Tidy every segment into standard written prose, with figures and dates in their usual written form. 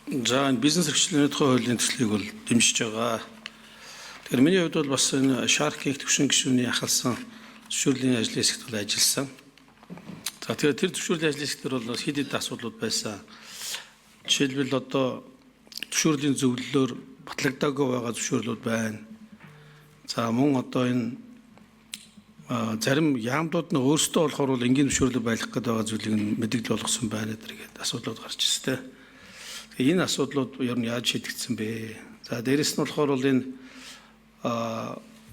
За энэ бизнес эрхчлээний тухай хуулийн төслийг бол дэмжиж байгаа. Тэгэхээр миний хувьд бол бас энэ Shark-ийн төвшин гишүүний ахалсан зөвшөөрлийн ажлын хэсэгт бол ажилласан. За тэгэхээр тэр зөвшөөрлийн ажлын хэсгээр бол хэд хэд асуудлууд байсан. Жишээлбэл одоо зөвшөөрлийн зөвлөлөөр батлагдаагүй байгаа зөвшөөрлүүд байна. За мөн одоо энэ зарим яамдууд нь өөрсдөө болохоор бол энгийн зөвшөөрлөг байлгах гэдэг байгаа зүйлийг мэдээлэл болгосон байна гэдэг асуудлууд гарч ирсэн. Тэгээ энэ асуудлууд ер нь яаж шийдэгдсэн бэ? За дээрэс нь болохоор бол энэ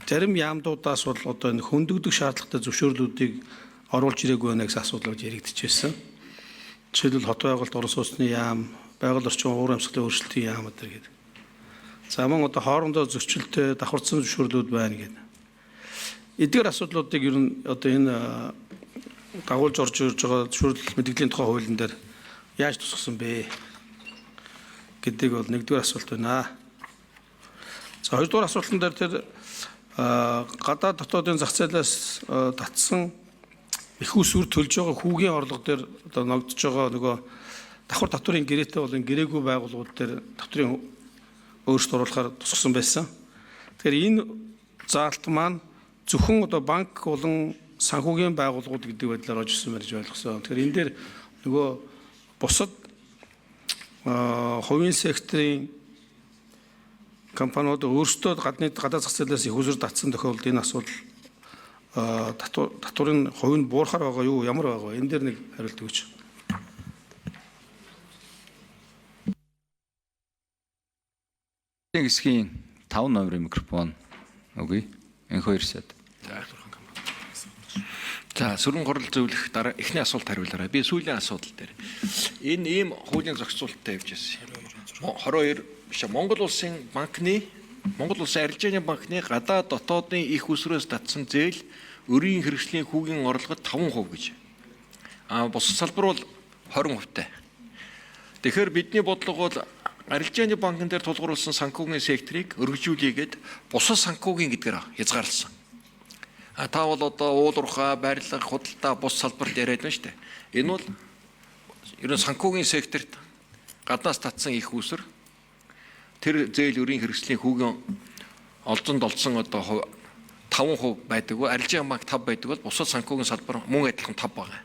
зарим яамдуудаас бол одоо энэ хөндөгдөх шаардлагатай зөвшөөрлүүдийг оруулж ирээгүй байна гэсэн асуудлууд яригдчихсэн. Жишээлбэл хот байгуулалт, орон сууцны яам, байгаль орчин уур амьсгалын өөрчлөлтийн яам гэдэг. За мөн одоо хоорондоо зөрчилтэй давхарцсан зөвшөөрлүүд байна гэдэг. Эдгээр асуудлуудыг ер нь одоо энэ дагуулж орж ирж байгаа зөвшөөрлөл мэдээллийн тухай хуулийн дээр яаж тусгасан бэ гэдэг бол нэгдүгээр асуулт байна. За хоёрдугаар асуултан дээр тэр гадаад дотоодын зах зээлээс татсан их усүр төлж байгаа хүүгийн орлого дээр одоо ногдож байгаа нөгөө давхар татврын гэрээтэй бол энэ гэрээгүй байгууллагууд дээр татврын өөрчлөлт оруулахаар тусгасан байсан. Тэгэхээр энэ заалт маань зөвхөн одоо банк болон санхүүгийн байгууллагууд гэдэг байдлаар орж ирсэн байж ойлгосон. Тэгэхээр энэ дээр нөгөө бусад хувийн секторын компаниуд өөрсдөө гадаад зах зээлээс их усүр татсан тохиолдолд энэ асуудал татврын хувь нь буурахаар байгаа юу, ямар байгаа вэ? Энэ дээр нэг хариулт өгөөч. Хэсгийн 5 номерын микрофон өгье. Энэ хоёр сайд. За сөрөн гурал зөвлөх дараа эхний асуулт хариулаарай. Би сүүлийн асуудал дээр. Энэ ийм хуулийн зохицуулалттай явж байсан. 22 биш Монгол улсын арилжааны банкны гадаад дотоодын их усрээс татсан зээл өрийн хэрэгслийн хүүгийн орлогод 5% гэж. Бус салбар бол 20%-тай. Тэгэхээр бидний бодлого бол арилжааны банкн дээр тулгуурласан санхүүгийн секторыг өргөжүүлээгээд бусад санхүүгийн гэдгээр хязгаарласан. Та бол одоо уулуурхай, барилга, худалдаа, бус салбарт яриад байна шүү дээ. Энэ бол ер нь санхүүгийн секторт гаднаас татсан их усэр тэр зээл өрийн хэрэгслийн хүүгийн олзонд олдсон одоо 5% байдаг. Арилжааны банк 5 байдаг бол бусад санхүүгийн салбар мөн адилхан 5 байгаа.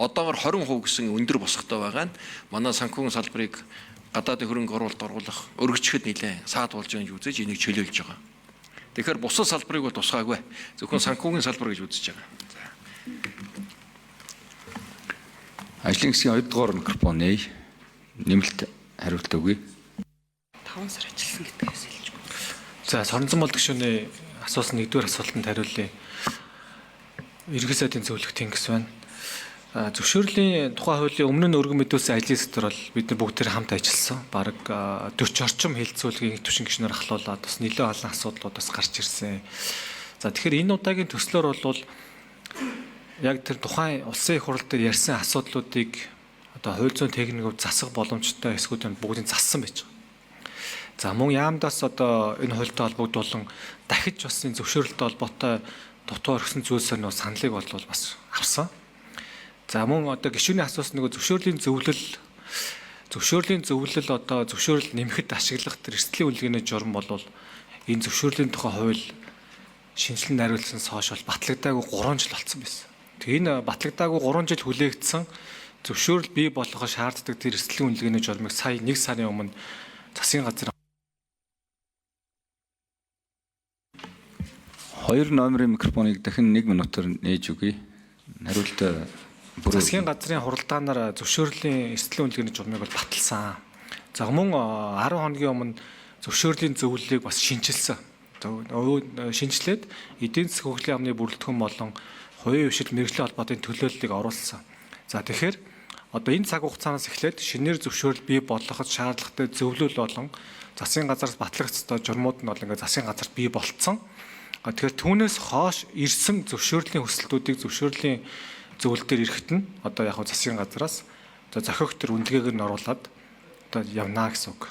Одоогоор 20% гэсэн өндөр босготой байгаа нь манай санхүүгийн салбарыг гадаадын хөрөнгө оруулалт оруулах өргөжчөд нэлээд саад болж байгааг үзэж энийг чөлөөлж байгаа. Тэгэхээр бусад салбарыг бол тусгаагүй. Зөвхөн санхүүгийн салбар гэж үзэж байгаа. Ажлын хэсгийн 2 дугаар микрофон нэмэлт хариулт өгье. 5 сар ажилласан гэдгээс хэлж байна. За соронзон болдог гишүүний асуусан нэгдүгээр асуултанд хариулъя. Иргэн сайдын зөвлөх тэнгис байна. Зөвшөөрлийн тухай хуулийн өмнө нь өргөн мэдүүлсэн ажлын сектор бол бид нар бүгд хамт ажилласан. Бараг 40 орчим хэлэлцүүлгийн төвшин гишүүнээр ахлуулаад бас нэлээд олон асуудлууд бас гарч ирсэн. За тэгэхээр энэ удаагийн төслөөр бол яг тэр тухайн улсын их хурал дээр ярьсан асуудлуудыг одоо хууль зүйн техникүүд засах боломжтой хэсгүүд нь бүгдийг зассан байж байгаа. За мөн яамдаас одоо энэ хуультай холбогдуулан дахиж бас энэ зөвшөөрөлтөд холбоотой дутуу орхисон зүйлсээр нөө саналыг бол бас авсан. За мөн одоо гишүүний асуусан нөгөө зөвшөөрлийн зөвлөл одоо зөвшөөрөл нэмэхэд ашиглах тэр эрсдлийн үнэлгээний журам бол энэ зөвшөөрлийн тухай хууль шинжилэн найруулсанаас хойш бол батлагдаагүй 3 жил болсон байсан. Тэгээ энэ батлагдаагүй 3 жил хүлээгдсэн зөвшөөрөл бий болгоход шаарддаг тэр эрсдлийн үнэлгээний журмыг сая 1 сарын өмнө засгийн газар 2 номерын микрофоныг дахин 1 минутаар нээж өгье. Хариулт засгийн газрын хуралдаанаар зөвшөөрлийн эрсдлийн үнэлгээний журмыг бол баталсан. За мөн 10 хоногийн өмнө зөвшөөрлийн зөвлөлийг бас шинжилсэн. Шинжилээд эдийн засгийн хөгжлийн амны бүрэлдэхүүн болон хувийн хвшил мэргэжлийн холбоотой төлөөллийг оруулсан. За тэгэхээр одоо энэ цаг хугацаанаас эхлээд шинээр зөвшөөрөл бий болгоход шаардлагатай зөвлөл болон засгийн газараас батлагдсан журмууд нь бол ингээд засгийн газарт бий болцсон. Тэгэхээр түүнээс хойш ирсэн зөвшөөрлийн хүсэлтүүдийг зөвшөөрлийн зөвлөл дээр ирэхэд нь одоо яг засгийн газараас зохиогч төр үнэлгээгээр нь оруулаад одоо явна гэсэн үг.